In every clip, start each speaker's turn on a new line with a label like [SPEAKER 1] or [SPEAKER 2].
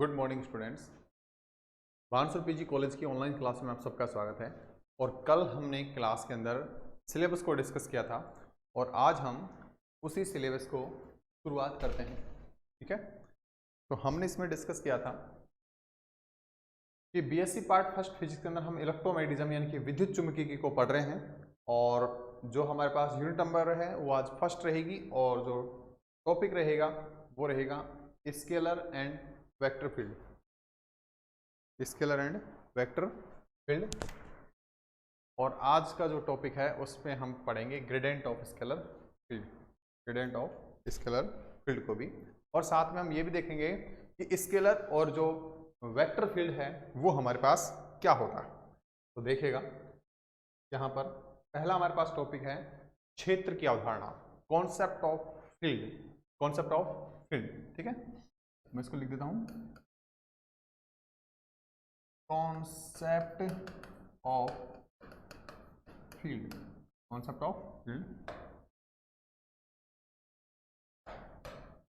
[SPEAKER 1] Good morning students. Bansur PG college की online class में आप सबका स्वागत है। और कल हमने क्लास के अंदर सिलेबस को डिस्कस किया था और आज हम उसी सिलेबस को शुरुआत करते हैं। ठीक है, तो हमने इसमें डिस्कस किया था कि बीएससी पार्ट फर्स्ट फिजिक्स के अंदर हम इलेक्ट्रोमैग्नेटिज्म यानी कि विद्युत चुंबकीय को पढ़ रहे हैं और जो हमारे पास यूनिट नंबर है वो आज फर्स्ट रहेगी और जो टॉपिक रहेगा वो रहेगा scalar and vector field. Scalar and vector field और आज का जो टॉपिक है उसमें हम पढ़ेंगे gradient of scalar field, gradient of scalar field को भी, और साथ में हम ये भी देखेंगे कि स्केलर और जो वेक्टर फील्ड है वो हमारे पास क्या होता है। तो देखिएगा यहाँ पर पहला हमारे पास टॉपिक है क्षेत्र की अवधारणा, concept of field, concept of field. ठीक है, मैं इसको लिख देता हूँ, concept of field, concept of field.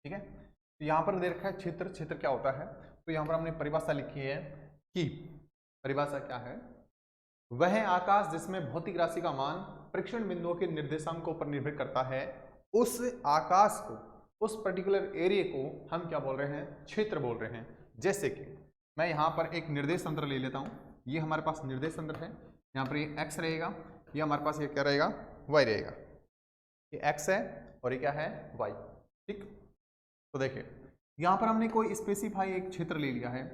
[SPEAKER 1] ठीक है, तो यहां पर दे रखा है क्षेत्र, क्षेत्र क्या होता है। तो यहां पर हमने परिभाषा लिखी है कि परिभाषा क्या है, वह आकाश जिसमें भौतिक राशि का मान परीक्षण बिंदुओं के निर्देशांकों पर निर्भर करता है, उस आकाश को, उस पर्टिकुलर एरिया को हम क्या बोल रहे हैं, क्षेत्र बोल रहे हैं। जैसे कि मैं यहाँ पर एक निर्देश तंत्र ले लेता हूँ, ये हमारे पास निर्देश तंत्र है, यहाँ पर ये x रहेगा, ये हमारे पास ये क्या रहेगा, y रहेगा। ये x है और ये क्या है, y। ठीक, तो देखिए यहाँ पर हमने कोई स्पेसिफाई एक क्षेत्र ले लिया है,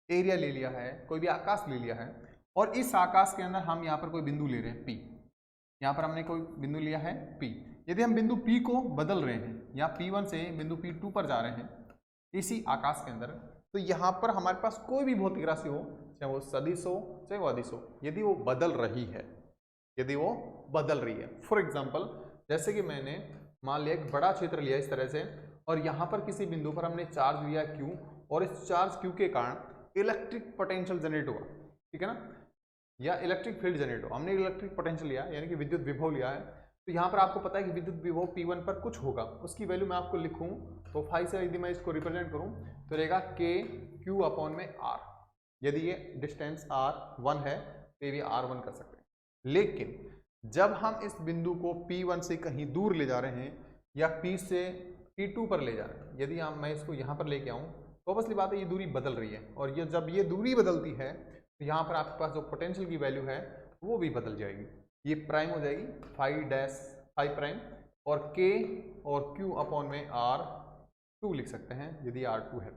[SPEAKER 1] एरिया ले लिया है, कोई भी आकाश ले लिया है और इस आकाश के अंदर हम यहाँ पर कोई बिंदु ले रहे हैं P। यहाँ पर हमने कोई बिंदु लिया है P। यदि हम बिंदु P को बदल रहे हैं या P1 से बिंदु P2 पर जा रहे हैं इसी आकाश के अंदर, तो यहाँ पर हमारे पास कोई भी भौतिक राशि हो, चाहे वो सदिश हो चाहे वो अदिश हो, यदि वो बदल रही है, यदि वो बदल रही है, फॉर एग्जाम्पल जैसे कि मैंने मान लिया एक बड़ा क्षेत्र लिया इस तरह से और यहाँ पर किसी बिंदु पर हमने चार्ज लिया Q और इस चार्ज Q के कारण इलेक्ट्रिक पोटेंशियल जनरेट हुआ। ठीक है ना, या इलेक्ट्रिक फील्ड जनरेट हुआ। हमने इलेक्ट्रिक पोटेंशियल लिया यानी कि विद्युत विभव लिया है, तो यहाँ पर आपको पता है कि विद्युत विभव P1 पर कुछ होगा, उसकी वैल्यू मैं आपको लिखूँ तो 5 से यदि मैं इसको रिप्रेजेंट करूँ तो रहेगा KQ अपॉन में R। यदि ये डिस्टेंस R1 है तो ये भी R1 कर सकते हैं। लेकिन जब हम इस बिंदु को P1 से कहीं दूर ले जा रहे हैं या P से P2 पर ले जा रहे हैं, यदि मैं इसको यहाँ पर लेके आऊँ तो ऑब्वियसली बात है ये दूरी बदल रही है और ये जब ये दूरी बदलती है तो यहाँ पर आपके पास जो पोटेंशियल की वैल्यू है वो भी बदल जाएगी, ये प्राइम हो जाएगी 5 प्राइम और K और Q अपॉन में R2 लिख सकते हैं यदि R2 है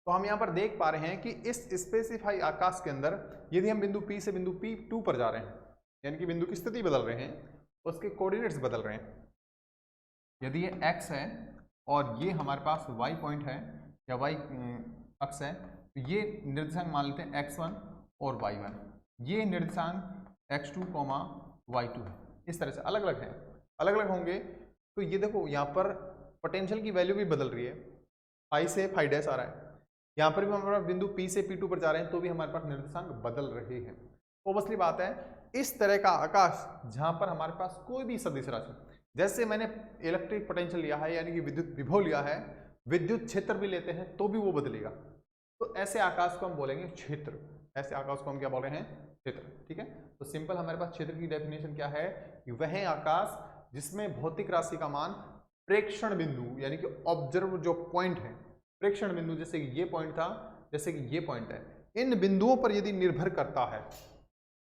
[SPEAKER 1] तो हम यहाँ पर देख पा रहे हैं कि इस स्पेसिफाई आकाश के अंदर यदि हम बिंदु P से बिंदु P2 पर जा रहे हैं यानी कि बिंदु की स्थिति बदल रहे हैं, उसके कोऑर्डिनेट्स बदल रहे हैं। यदि ये x है और ये हमारे पास y पॉइंट है या y अक्ष है, तो ये निर्देशांक मान लेते हैं x1 और y1, ये निर्देशांक x2, y2 है। इस तरह से अलग अलग है, अलग अलग होंगे। तो ये देखो यहाँ पर पोटेंशियल की वैल्यू भी बदल रही है, 5 से 5 डैश आ रहा है। यहाँ पर भी हमारा बिंदु P से P2 पर जा रहे हैं तो भी हमारे पास निर्देशांक बदल रहे हैं। ऑब्वियसली बात है इस तरह का आकाश जहाँ पर हमारे पास कोई भी सदिश राशि, जैसे मैंने इलेक्ट्रिक पोटेंशियल लिया है यानी कि विद्युत विभव लिया है, विद्युत क्षेत्र भी लेते हैं तो भी वो बदलेगा, तो ऐसे आकाश को हम बोलेंगे क्षेत्र। ऐसे आकाश को हम क्या बोल रहे हैं, क्षेत्र। ठीक है, तो सिंपल हमारे पास क्षेत्र की डेफिनेशन क्या है कि वह आकाश जिसमें भौतिक राशि का मान प्रेक्षण बिंदु यानी कि ऑब्जर्व जो पॉइंट है, प्रेक्षण बिंदु जैसे कि ये पॉइंट था, जैसे कि ये पॉइंट है, इन बिंदुओं पर यदि निर्भर करता है,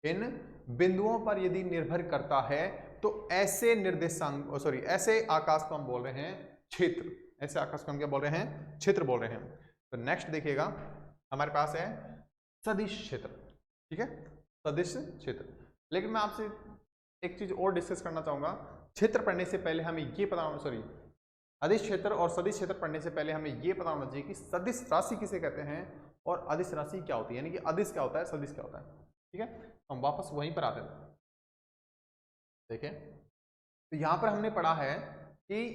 [SPEAKER 1] इन बिंदुओं पर यदि निर्भर करता है तो ऐसे निर्देशांक ऐसे आकाश को हम बोल रहे हैं क्षेत्र। ऐसे आकाश को हम क्या बोल रहे हैं, क्षेत्र बोल रहे हैं। तो नेक्स्ट देखिएगा हमारे पास है सदिश क्षेत्र। ठीक है, सदिश क्षेत्र। लेकिन मैं आपसे एक चीज और डिस्कस करना चाहूंगा, क्षेत्र पढ़ने से पहले हमें ये पता होना, अदिश क्षेत्र और सदिश क्षेत्र पढ़ने से पहले हमें ये पता होना चाहिए कि सदिश राशि किसे कहते हैं और अदिश राशि क्या होती है, यानी कि अदिश क्या होता है, सदिश क्या होता है। ठीक है, हम वापस वहीं पर आते हैं। देखें तो यहां पर हमने पढ़ा है कि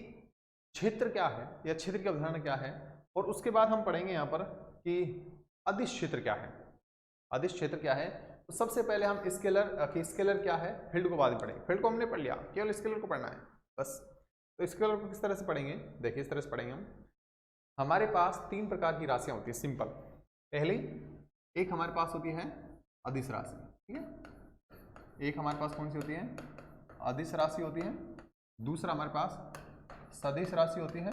[SPEAKER 1] क्षेत्र क्या है या क्षेत्र की अवधारणा क्या है, और उसके बाद हम पढ़ेंगे यहाँ पर कि अदिश क्षेत्र क्या है। अदिश क्षेत्र क्या है, तो सबसे पहले हम स्केलर क्या है, फील्ड को बाद में पढ़ेंगे। फील्ड को हमने पढ़ लिया, केवल स्केलर को पढ़ना है बस। तो स्केलर को किस तरह से पढ़ेंगे, देखिए इस तरह से पढ़ेंगे हम। हमारे पास 3 प्रकार की राशियां होती है सिंपल। पहली एक हमारे पास होती है अदिश राशि, ठीक है, एक हमारे पास कौन सी होती है, अदिश राशि होती है। दूसरा हमारे पास सदिश राशि होती है,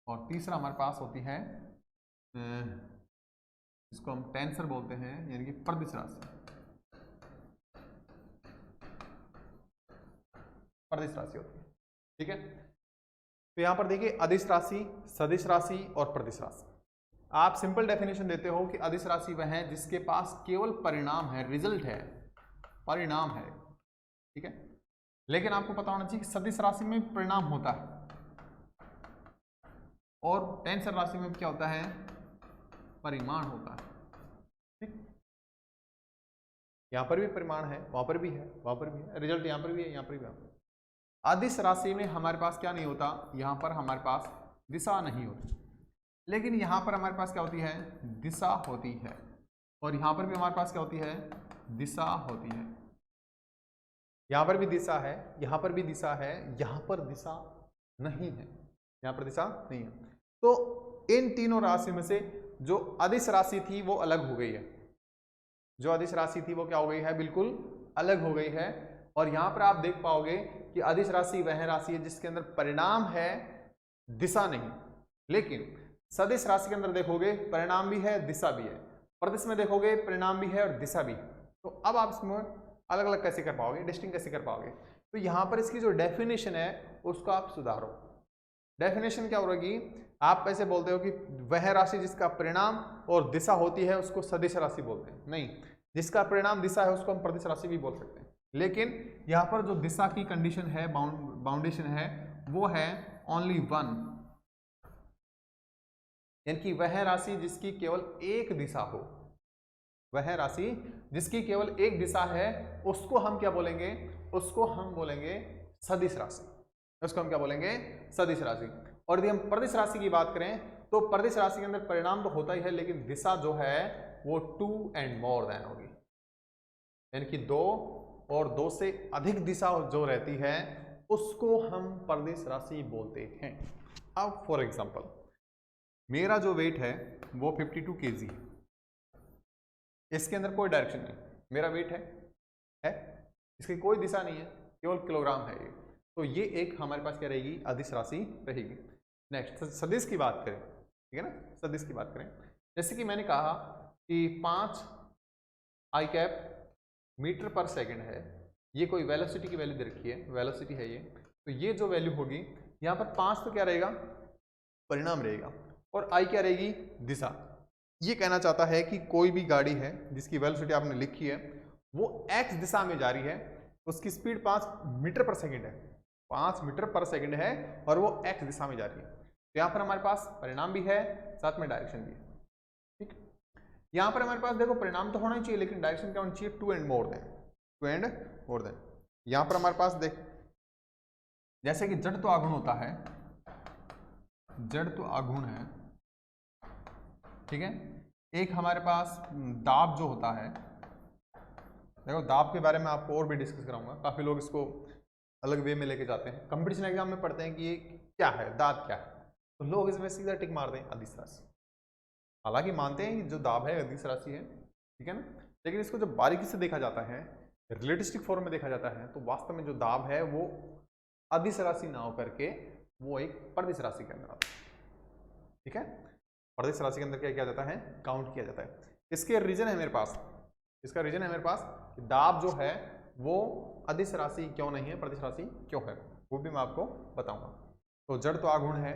[SPEAKER 1] और तीसरा हमारे पास होती है इसको हम टेंसर बोलते हैं, यानी कि प्रदिश राशि, प्रदिश राशि होती है, ठीक है। तो यहां पर देखिए अदिश राशि, सदिश राशि और प्रदिश राशि। आप सिंपल डेफिनेशन देते हो कि अदिश राशि वह है जिसके पास केवल परिणाम है, रिजल्ट है, परिणाम है, ठीक है। लेकिन आपको पता होना चाहिए कि सदिश राशि में परिणाम होता है और टेंसर राशि में क्या होता है, परिमाण होता है, ठीक। यहां पर भी परिमाण है, वहां पर भी है, वहां पर भी है, रिजल्ट यहां पर भी है, यहां पर भी है। अदिश राशि में हमारे पास क्या नहीं होता, यहां पर हमारे पास दिशा नहीं होती, लेकिन यहां पर हमारे पास क्या होती है, दिशा होती है, और यहां पर भी हमारे पास क्या होती है, दिशा होती है। यहां पर भी दिशा है, यहां पर भी दिशा है, यहां पर दिशा नहीं है, यहां पर दिशा नहीं है। तो इन तीनों राशि में से जो अदिश राशि थी वो अलग हो गई है, जो अदिश राशि थी वो क्या हो गई है, बिल्कुल अलग हो गई है। और यहां पर आप देख पाओगे कि अदिश राशि वह राशि है जिसके अंदर परिणाम है, दिशा नहीं। लेकिन सदिश राशि के अंदर देखोगे परिणाम भी है, दिशा भी है, प्रदिश में देखोगे परिणाम भी है और दिशा भी है। तो अब आप इसमें अलग अलग कैसे कर पाओगे, डिस्टिंग कैसे कर पाओगे, तो यहां पर इसकी जो डेफिनेशन है उसको आप सुधारो। डेफिनेशन क्या होगी, आप ऐसे बोलते हो कि वह राशि जिसका परिणाम और दिशा होती है उसको सदिश राशि बोलते हैं, नहीं, जिसका परिणाम दिशा है उसको हम प्रदिश राशि भी बोल सकते हैं। लेकिन यहां पर जो दिशा की कंडीशन है, बाउंडेशन है, वो है ओनली वन, यानी कि वह राशि जिसकी केवल एक दिशा हो, वह राशि जिसकी केवल एक दिशा है उसको हम क्या बोलेंगे, उसको हम बोलेंगे सदिश राशि, उसको हम क्या बोलेंगे, सदिश राशि। और यदि हम प्रदिश राशि की बात करें तो प्रदिश राशि के अंदर परिणाम तो होता ही है, लेकिन दिशा जो है वो 2 एंड मोर देन होगी, यानी कि 2 और 2 से अधिक दिशा जो रहती है उसको हम प्रदिश राशि बोलते हैं। अब फॉर एग्जांपल मेरा जो वेट है वो 52 kg है, इसके अंदर कोई डायरेक्शन नहीं, मेरा वेट है, इसकी कोई दिशा नहीं है, केवल किलोग्राम है ये, तो ये एक हमारे पास क्या रहेगी, अदिश राशि रहेगी। नेक्स्ट सदिश की बात करें, ठीक है ना, सदिश की बात करें, जैसे कि मैंने कहा कि 5 आई कैप मीटर पर सेकंड है, ये कोई वेलोसिटी की वैल्यू दे रखी है, वेलोसिटी है ये, तो ये जो वैल्यू होगी यहाँ पर 5 तो क्या रहेगा, परिणाम रहेगा, और आई क्या रहेगी, दिशा। ये कहना चाहता है कि कोई भी गाड़ी है जिसकी वेलोसिटी आपने लिखी है वो x दिशा में जा रही है, उसकी स्पीड 5 मीटर पर सेकंड है, 5 मीटर पर सेकंड है और वो x दिशा में जा रही है। तो यहाँ पर हमारे पास परिणाम भी है, साथ में डायरेक्शन भी है, ठीक। यहाँ पर हमारे पास देखो परिणाम तो होना ही चाहिए, लेकिन डायरेक्शन क्या होनी चाहिए, 2 and more than, 2 and more than. यहाँ पर हमारे पास देख, जैसे कि जड़ तो आघूर्ण होता है, जड़ तो आघूर्ण है, ठीक है। एक हमारे पास दाब जो होता है, देखो दाब के बारे में आपको और भी डिस्कस कराऊंगा, काफी लोग इसको अलग वे में लेके जाते हैं, कंपटीशन एग्जाम में पढ़ते हैं कि ये क्या है, दाब क्या है, तो लोग इसमें सीधा टिक मारते हैं अदिश राशि। हालांकि मानते हैं कि जो दाब है अदिश राशि है, ठीक है ना, लेकिन इसको जब बारीकी से देखा जाता है, रिलेटिस्टिक फॉर्म में देखा जाता है, तो वास्तव में जो दाब है वो अदिश राशि ना होकर के वो एक प्रदिश राशि के अंदर आता है, ठीक है। प्रदिश राशि के अंदर क्या किया जाता है, काउंट किया जाता है। इसके रीजन है मेरे पास, इसका रीजन है मेरे पास कि दाब जो है वो अदिश राशि क्यों नहीं है, प्रदिश राशि क्यों है, वो भी मैं आपको बताऊंगा। तो जड़ तो आघूर्ण है,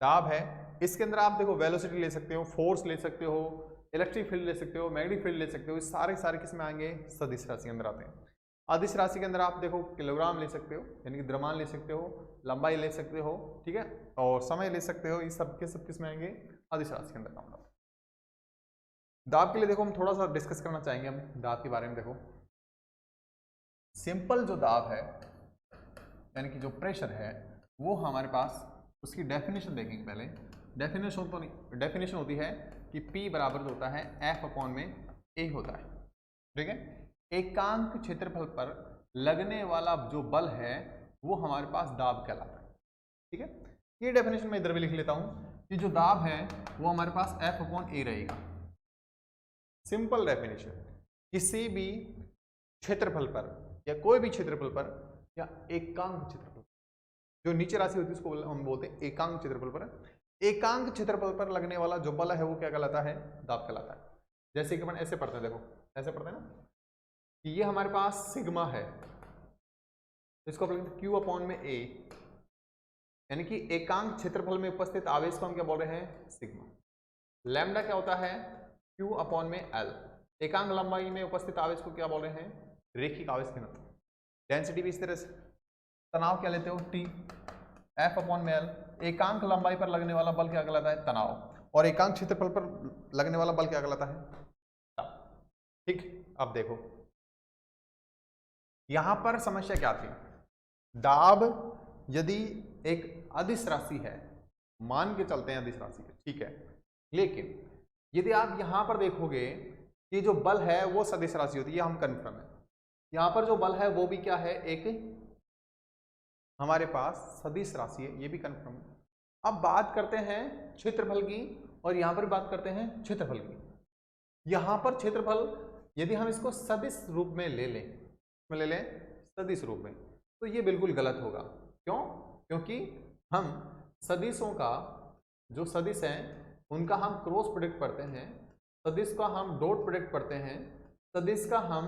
[SPEAKER 1] दाब है, इसके अंदर आप देखो वेलोसिटी ले सकते हो, फोर्स ले सकते हो, इलेक्ट्रिक फील्ड ले सकते हो, मैग्नेटिक फील्ड ले सकते हो, ये सारे किस में आएंगे, सदिश राशि के अंदर आते हैं। अदिश राशि के अंदर आप देखो किलोग्राम ले सकते हो, यानी कि द्रव्यमान ले सकते हो, लंबाई ले सकते हो, ठीक है, और समय ले सकते हो, ये सब के सब किस में आएंगे, अदिश राशि के अंदर काम करते हैं। दाब के लिए देखो हम थोड़ा सा डिस्कस करना चाहेंगे, हम दाब के बारे में देखो, सिंपल जो दाब है यानी कि जो प्रेशर है वो हमारे पास, उसकी डेफिनेशन देखेंगे पहले। डेफिनेशन तो नहीं, डेफिनेशन होती है कि P बराबर जो होता है F/में A होता है, ठीक है। एकांक क्षेत्रफल पर लगने वाला जो बल है वो हमारे पास दाब कहलाता है, ठीक है। ये डेफिनेशन मैं इधर भी लिख लेता हूं कि जो दाब है वो हमारे पास F/A रहेगा। सिंपल डेफिनेशन, किसी भी क्षेत्रफल पर या कोई भी क्षेत्रफल पर या एकांक क्षेत्रफल, जो नीचे राशि होती है उसको हम बोलते हैं एकांक क्षेत्रफल पर, एकांक क्षेत्रफल पर लगने वाला जो बल है वो क्या कहलाता है? दाब कहलाता है। जैसे कि अपन ऐसे पढ़ते हैं, देखो ऐसे पढ़ते हैं ना कि ये हमारे पास सिग्मा है, इसको अपन लिखते हैं Q/A, यानी कि एकांक क्षेत्रफल में उपस्थित आवेश को हम क्या बोल रहे हैं? सिग्मा। लैम्डा क्या होता है? Q/L। एकांक लंबाई में उपस्थित आवेश को क्या बोल रहे हैं? रेखिक आवेश घनत्व। डेंसिटी भी इस तरह से। तनाव क्या लेते हो? T। F/L। एकांक लंबाई पर लगने वाला बल क्या कहलाता है? तनाव। और एकांक क्षेत्रफल पर लगने वाला बल क्या कहलाता है? ठीक। अब देखो यहां पर समस्या क्या थी? दाब यदि एक अदिश राशि है, मान के चलते हैं अदिश राशि है, ठीक है, लेकिन यदि आप यहां पर देखोगे कि जो बल है वो सदिश राशि होती है, हम कन्फर्म है। यहां पर जो बल है वो भी क्या है? एक हमारे पास सदिश राशि है, ये भी कन्फर्म है। अब बात करते हैं क्षेत्रफल की, और यहां पर बात करते हैं क्षेत्रफल की। यहां पर क्षेत्रफल यदि हम इसको सदिश रूप में ले लें सदिश रूप में, तो ये बिल्कुल गलत होगा। क्यों? क्योंकि हम सदिशों का, जो सदिश हैं उनका हम क्रॉस प्रोडक्ट पढ़ते हैं, सदिश का हम डॉट प्रोडक्ट पढ़ते हैं, सदिश का हम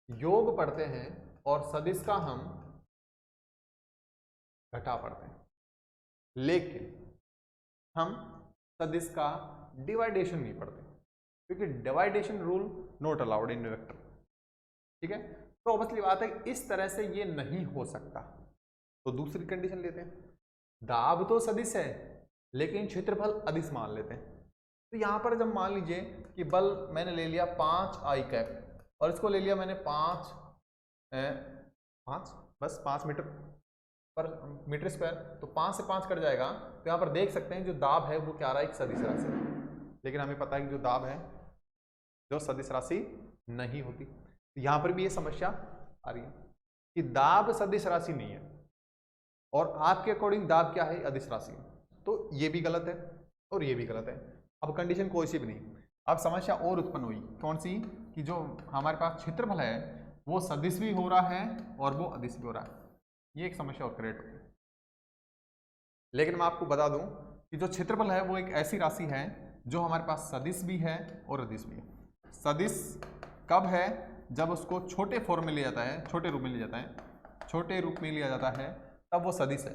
[SPEAKER 1] योग पढ़ते हैं, और सदिश का हम घटा पढ़ते हैं। लेकिन हम सदिश का डिवाइडेशन नहीं पढ़ते, क्योंकि division rule not allowed in vector. ठीक है, तो ऑब्वियसली बात है इस तरह से ये नहीं हो सकता। तो दूसरी कंडीशन लेते हैं, दाब तो सदिश है लेकिन क्षेत्रफल अदिश मान लेते हैं। तो यहां पर जब मान लीजिए कि बल मैंने ले लिया 5I कैप, और इसको ले लिया मैंने 5 मीटर पर मीटर स्क्वायर, तो 5 से 5 कट जाएगा। तो यहाँ पर देख सकते हैं जो दाब है वो क्या आ रहा है? एक सदिश राशि। लेकिन हमें पता है कि जो दाब है जो सदिश राशि नहीं होती। तो यहाँ पर भी ये समस्या आ रही है कि दाब सदिश राशि नहीं है, और आपके अकॉर्डिंग दाब क्या है? अदिश राशि। तो ये भी गलत है और ये भी गलत है। अब कंडीशन कोई सी भी नहीं। अब समस्या और उत्पन्न हुई, कौन सी? कि जो हमारे पास क्षेत्रफल है वो सदिश भी हो रहा है और वो अदिश भी हो रहा है। ये एक समस्या और क्रिएट होती है। लेकिन मैं आपको बता दूं कि जो क्षेत्रफल है वो एक ऐसी राशि है जो हमारे पास सदिश भी है और अदिश भी है। सदिश कब है? जब उसको छोटे फॉर्म में लिया जाता है, छोटे रूप में लिया जाता है, छोटे रूप में लिया जाता है, तब वो सदिश है।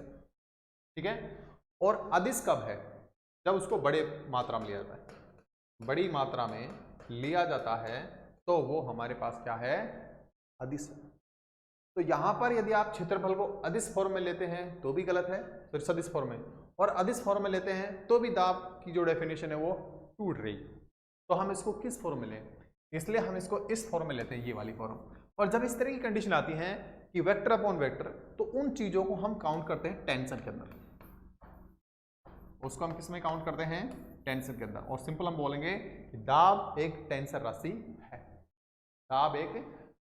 [SPEAKER 1] ठीक है। और अदिश कब है? जब उसको बड़े मात्रा में लिया जाता है। बड़ी मात्रा में लिया जाता है तो वो हमारे पास क्या है? अदिश है। तो यहां पर यदि आप क्षेत्रफल को अदिश फॉर्म में लेते हैं तो भी गलत है, फिर सदिश फॉर्म में, और अदिश फॉर्म में लेते हैं तो भी दाब की जो डेफिनेशन है वो टूट रही। तो हम इसको किस फॉर्म में लें? इसलिए हम इसको इस फॉर्म में लेते हैं, ये वाली फॉर्म। और जब इस तरह की कंडीशन आती है कि वेक्टर अपॉन वेक्टर, तो उन चीजों को हम काउंट करते हैं टेंशन के अंदर। उसको हम किस में काउंट करते हैं? टेंशन के अंदर। और सिंपल हम बोलेंगे कि दाब एक टेंसर राशि है। दाब एक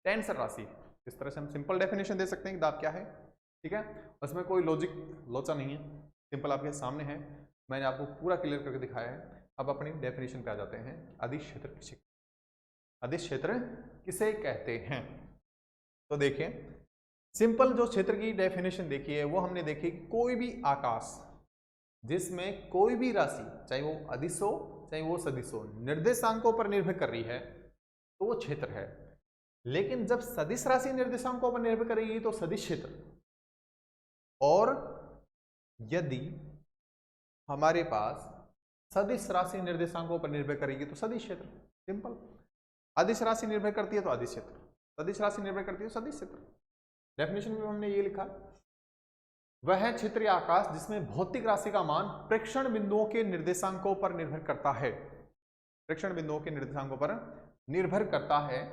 [SPEAKER 1] टेंसर राशि है। इस तरह से हम सिंपल डेफिनेशन दे सकते हैं कि दाब क्या है। ठीक है, उसमें कोई लॉजिक लोचा नहीं है, सिंपल आपके सामने है, मैंने आपको पूरा क्लियर करके दिखाया है। अब अपनी डेफिनेशन पे आ जाते हैं। अदिश क्षेत्र किसे, अदिश क्षेत्र किसे कहते हैं? तो देखिए, सिंपल जो क्षेत्र की डेफिनेशन देखी है वो हमने देखी, कोई भी आकाश जिसमें कोई भी राशि, चाहे वो अदिश हो चाहे वो सदिश हो, निर्देशांकों पर निर्भर कर रही है तो वो क्षेत्र है। लेकिन जब सदिश राशि निर्देशांकों पर निर्भर करेगी तो सदिश क्षेत्र, और यदि हमारे पास सदिश राशि निर्देशांकों पर निर्भर करेगी तो सदिश क्षेत्र। सिंपल। अदिश राशि निर्भर करती है तो अदिश क्षेत्र, सदिश राशि निर्भर करती है तो सदिश क्षेत्र। डेफिनेशन में हमने ये लिखा, वह क्षेत्रीय आकाश जिसमें भौतिक राशि का मान प्रेक्षण बिंदुओं के निर्देशांकों पर निर्भर करता है, प्रेक्षण बिंदुओं के निर्देशांकों पर निर्भर करता है,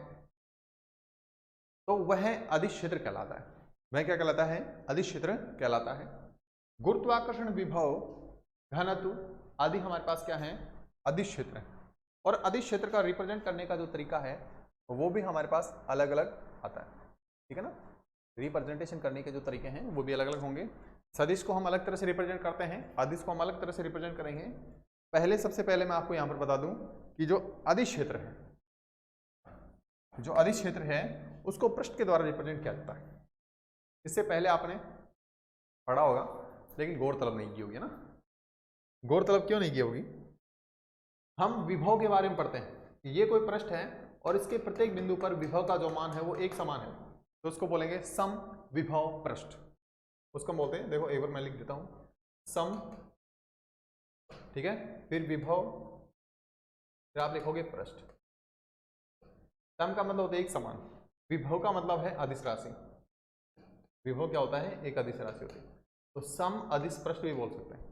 [SPEAKER 1] तो वह अदिश क्षेत्र कहलाता है। वह क्या कहलाता है? अदिश क्षेत्र कहलाता है। गुरुत्वाकर्षण विभव घनत्व आदि हमारे पास क्या है? अदिश क्षेत्र है। और अदिश क्षेत्र का रिप्रेजेंट करने का जो तरीका है वो भी हमारे पास अलग अलग आता है। ठीक है ना, रिप्रेजेंटेशन करने के जो तरीके हैं वो भी अलग अलग होंगे। सदिश को हम अलग तरह से रिप्रेजेंट करते हैं, अदिश को हम अलग तरह से रिप्रेजेंट करेंगे। पहले सबसे पहले मैं आपको यहाँ पर बता दूं कि जो अदिश क्षेत्र है, जो अदिश क्षेत्र है उसको पृष्ठ के द्वारा रिप्रेजेंट किया जाता है। इससे पहले आपने पढ़ा होगा लेकिन गौरतलब नहीं की होगी ना। गौरतलब क्यों नहीं की होगी? हम विभव के बारे में पढ़ते हैं कि ये कोई पृष्ठ है और इसके प्रत्येक बिंदु पर विभव का जो मान है वो एक समान है, तो उसको बोलेंगे सम विभव पृष्ठ, उसको बोलते हैं। देखो एक बार मैं लिख देता हूं, सम, ठीक है, फिर विभव, फिर आप लिखोगे पृष्ठ। सम का मतलब होता है एक समान, विभव का मतलब है अदिश राशि। विभव क्या होता है? एक अदिश राशि होती है, तो सम अदिश पृष्ठ भी बोल सकते हैं।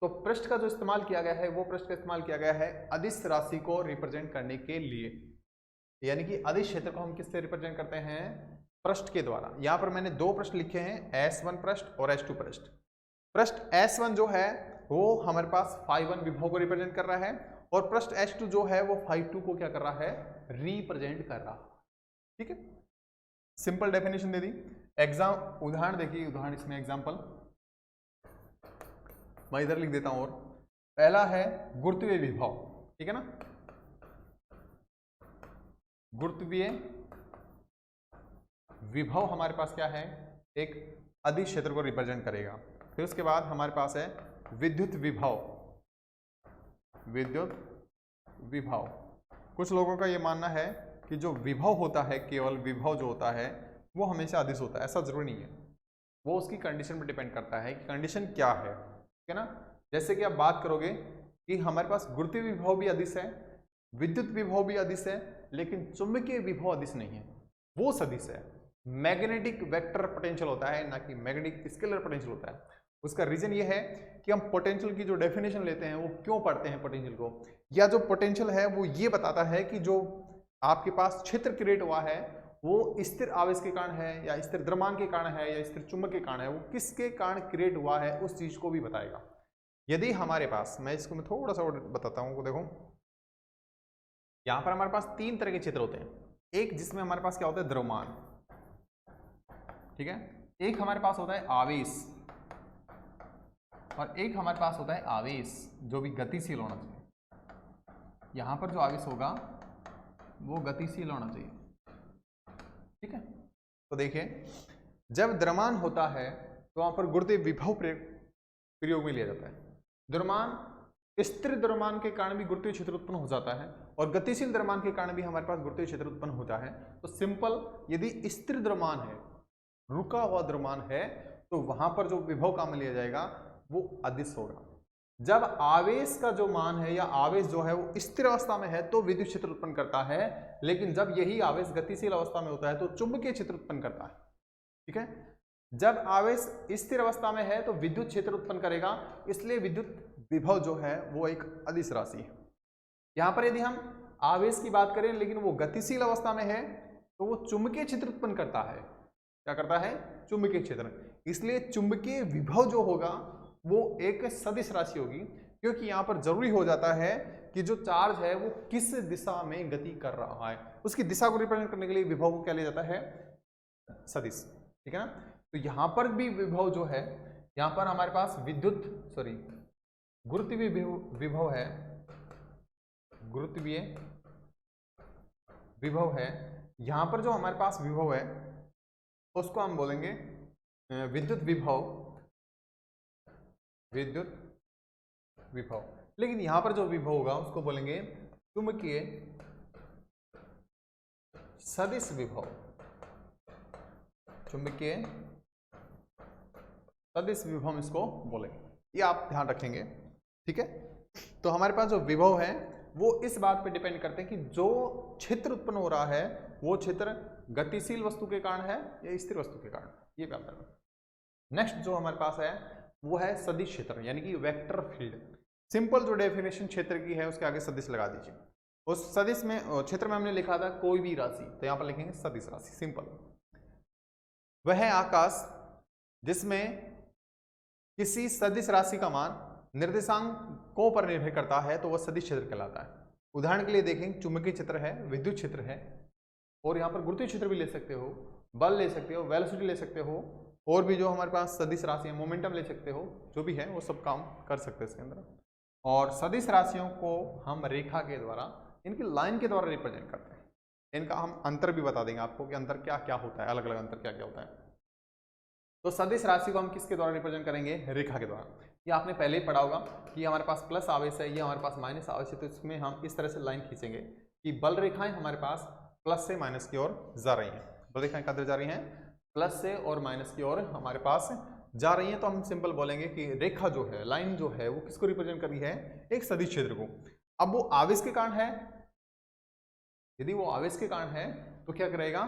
[SPEAKER 1] तो पृष्ठ का जो इस्तेमाल किया गया है वो पृष्ठ का इस्तेमाल किया गया है अदिश राशि को रिप्रेजेंट करने के लिए, यानी कि अदिश क्षेत्र को हम किससे रिप्रेजेंट करते हैं? पृष्ठ के द्वारा। यहां पर मैंने दो पृष्ठ लिखे हैं, S1 पृष्ठ और S2 पृष्ठ। पृष्ठ S1 जो है वो हमारे पास φ1 विभव को रिप्रेजेंट कर रहा है और पृष्ठ S2 जो है वो φ2 को क्या कर रहा है? रिप्रेजेंट कर रहा है। ठीक है, सिंपल डेफिनेशन दे दी। एग्जाम उदाहरण देखिए, उदाहरण इसमें एग्जांपल मैं इधर लिख देता हूं। और पहला है गुरुत्वीय विभव, ठीक है ना, गुरुत्वीय विभव हमारे पास क्या है? एक अदिश क्षेत्र को रिप्रेजेंट करेगा। फिर उसके बाद हमारे पास है विद्युत विभव, विद्युत विभव। कुछ लोगों का ये मानना है कि जो विभव होता है, केवल विभव जो होता है वो हमेशा अदिश होता है। ऐसा जरूरी नहीं है, वो उसकी कंडीशन पर डिपेंड करता है कि कंडीशन क्या है, ठीक है ना। जैसे कि आप बात करोगे कि हमारे पास गुरुत्वीय विभव भी अदिश है, विद्युत विभव भी अदिश है, लेकिन चुंबकीय विभव अदिश नहीं है, वो सदिश है। मैग्नेटिक वेक्टर पोटेंशियल होता है, ना कि मैग्नेटिक स्केलर पोटेंशियल होता है। उसका रीजन ये है कि हम पोटेंशियल की जो डेफिनेशन लेते हैं वो क्यों पढ़ते हैं पोटेंशियल को, या जो पोटेंशियल है वो ये बताता है कि जो आपके पास क्षेत्र क्रिएट हुआ है वो स्थिर आवेश के कारण है या स्थिर द्रव्यमान के कारण है या स्थिर चुंबक के कारण है, वो किसके कारण क्रिएट हुआ है उस चीज को भी बताएगा। यदि हमारे पास, मैं इसको मैं थोड़ा सा और बताता हूँ, देखो यहां पर हमारे पास तीन तरह के क्षेत्र होते हैं। एक जिसमें हमारे पास क्या होता है? द्रव्यमान, ठीक है, एक हमारे पास होता है आवेश, और एक हमारे पास होता है आवेश जो भी गतिशील होना चाहिए। यहां पर जो आवेश होगा वो गतिशील होना चाहिए, ठीक है। तो देखिए, जब द्रव्यमान होता है तो वहां पर गुरुत्वीय विभव प्रयोग में लिया जाता है। द्रव्यमान, स्थिर द्रव्यमान के कारण भी गुरुत्वीय क्षेत्र उत्पन्न हो जाता है और गतिशील द्रव्यमान के कारण भी हमारे पास गुरुत्वीय क्षेत्र उत्पन्न होता है। तो सिंपल, यदि स्थिर द्रव्यमान है, रुका हुआ द्रव्यमान है, तो वहां पर जो विभव काम में लिया जाएगा वो अदिश होगा। जब आवेश का जो मान है या आवेश जो है वो स्थिर अवस्था में है तो विद्युत क्षेत्र उत्पन्न करता है, लेकिन जब यही आवेश गतिशील अवस्था में होता है तो चुंबकीय क्षेत्र उत्पन्न करता है, ठीक है। जब आवेश स्थिर अवस्था में है तो विद्युत क्षेत्र उत्पन्न करेगा, इसलिए विद्युत विभव जो है वो एक अदिश राशि है। यहां पर यदि हम आवेश की बात करें लेकिन वो गतिशील अवस्था में है तो वो चुंबकीय क्षेत्र उत्पन्न करता है। क्या करता है? चुंबकीय क्षेत्र। इसलिए चुंबकीय विभव जो होगा वो एक सदिश राशि होगी, क्योंकि यहां पर जरूरी हो जाता है कि जो चार्ज है वो किस दिशा में गति कर रहा है, उसकी दिशा को रिप्रेजेंट करने के लिए विभव को क्या लिया जाता है? सदिश, ठीक है ना। तो यहां पर भी विभव जो है, यहां पर हमारे पास गुरुत्वीय विभव है, गुरुत्वीय विभव है। यहां पर जो हमारे पास विभव है उसको हम बोलेंगे विद्युत विभव, विद्युत विभव। लेकिन यहां पर जो विभव होगा उसको बोलेंगे चुंबकीय सदिश विभव, चुंबकीय सदिश विभव हम इसको बोलेंगे, ये आप ध्यान रखेंगे, ठीक है। तो हमारे पास जो विभव है वो इस बात पे डिपेंड करते हैं कि जो क्षेत्र उत्पन्न हो रहा है वो क्षेत्र गतिशील वस्तु के कारण है या स्थिर वस्तु के कारण, ये बात है। नेक्स्ट जो हमारे पास है वो है सदिश क्षेत्र, यानी कि वेक्टर फील्ड। सिंपल जो डेफिनेशन क्षेत्र की है उसके आगे सदिश लगा दीजिए। उस सदिश में, क्षेत्र में हमने लिखा था कोई भी राशि, तो यहां पर लिखेंगे सदिश राशि, सिंपल। वह आकाश जिसमें किसी सदिश राशि का मान निर्देशांकों पर निर्भर करता है तो वह सदिश क्षेत्र कहलाता है। उदाहरण के लिए देखें, चुंबकीय क्षेत्र है, विद्युत क्षेत्र है, और यहाँ पर गुरुत्वीय क्षेत्र भी ले सकते हो, बल ले सकते हो, वेलोसिटी ले सकते हो, और भी जो हमारे पास सदिश राशि है, मोमेंटम ले सकते हो, जो भी है वो सब काम कर सकते हैं इसके अंदर। और सदिश राशियों को हम रेखा के द्वारा, इनकी लाइन के द्वारा रिप्रेजेंट करते हैं। इनका हम अंतर भी बता देंगे आपको कि अंतर क्या क्या होता है, अलग अलग अंतर क्या क्या होता है। तो सदिश राशि को हम किसके द्वारा रिप्रेजेंट करेंगे? रेखा के द्वारा। ये आपने पहले ही पढ़ा होगा कि हमारे पास प्लस आवेश है, ये हमारे पास माइनस आवेश है, तो इसमें हम इस तरह से लाइन खींचेंगे कि बल रेखाएं हमारे पास प्लस से माइनस की ओर जा रही हैं। बल रेखाएं कदर जा रही हैं, प्लस से और माइनस की ओर हमारे पास जा रही हैं। तो हम सिंपल बोलेंगे कि रेखा जो है, लाइन जो है, वो किसको रिप्रेजेंट कर रही है? एक सदिश क्षेत्र को। अब वो आवेश के कारण है, यदि वो आवेश के कारण है तो क्या करेगा?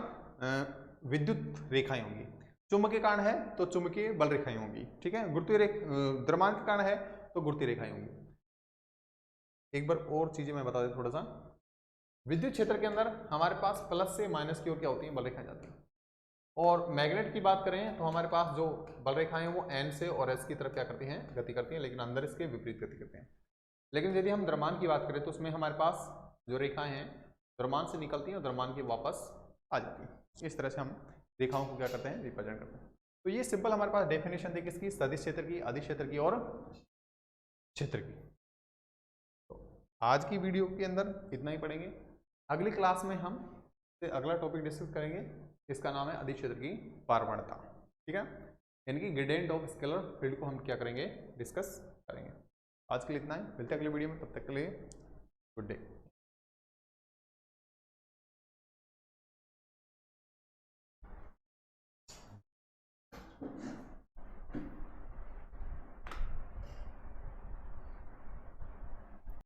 [SPEAKER 1] विद्युत रेखाएं होंगी। चुंबकीय कारण है तो चुंबकीय बल रेखाएं होंगी, ठीक है। गुरुत्वीय द्रव्यमान के कारण है तो गुरुत्वीय रेखाएं होंगी। एक बार और चीजें मैं बता दें थोड़ा सा। विद्युत क्षेत्र के अंदर हमारे पास प्लस से माइनस की ओर क्या होती है? बल रेखाएं जाती हैं। और मैग्नेट की बात करें तो हमारे पास जो बल रेखाएं हैं वो एन से और एस की तरफ क्या करती हैं? गति करती हैं, लेकिन अंदर इसके विपरीत गति करते हैं। लेकिन यदि हम द्रव्यमान की बात करें तो उसमें हमारे पास जो रेखाएं हैं द्रव्यमान से निकलती हैं और द्रव्यमान के वापस आ जाती हैं। इस तरह से हम रेखाओं को क्या करते हैं? रिप्रेजेंट करते हैं। तो ये सिंपल हमारे पास डेफिनेशन थी किसकी? सदिश क्षेत्र की, अदिश क्षेत्र की और क्षेत्र की। तो आज की वीडियो के अंदर इतना ही पढ़ेंगे। अगली क्लास में हम अगला टॉपिक डिस्कस करेंगे, इसका नाम है अदिश क्षेत्र की पारगम्यता, ठीक है। यानी कि ग्रेडियंट ऑफ स्केलर फील्ड को हम क्या करेंगे? डिस्कस करेंगे। आज के लिए इतना ही, मिलते हैं अगले वीडियो में, तब तक के लिए गुड डे।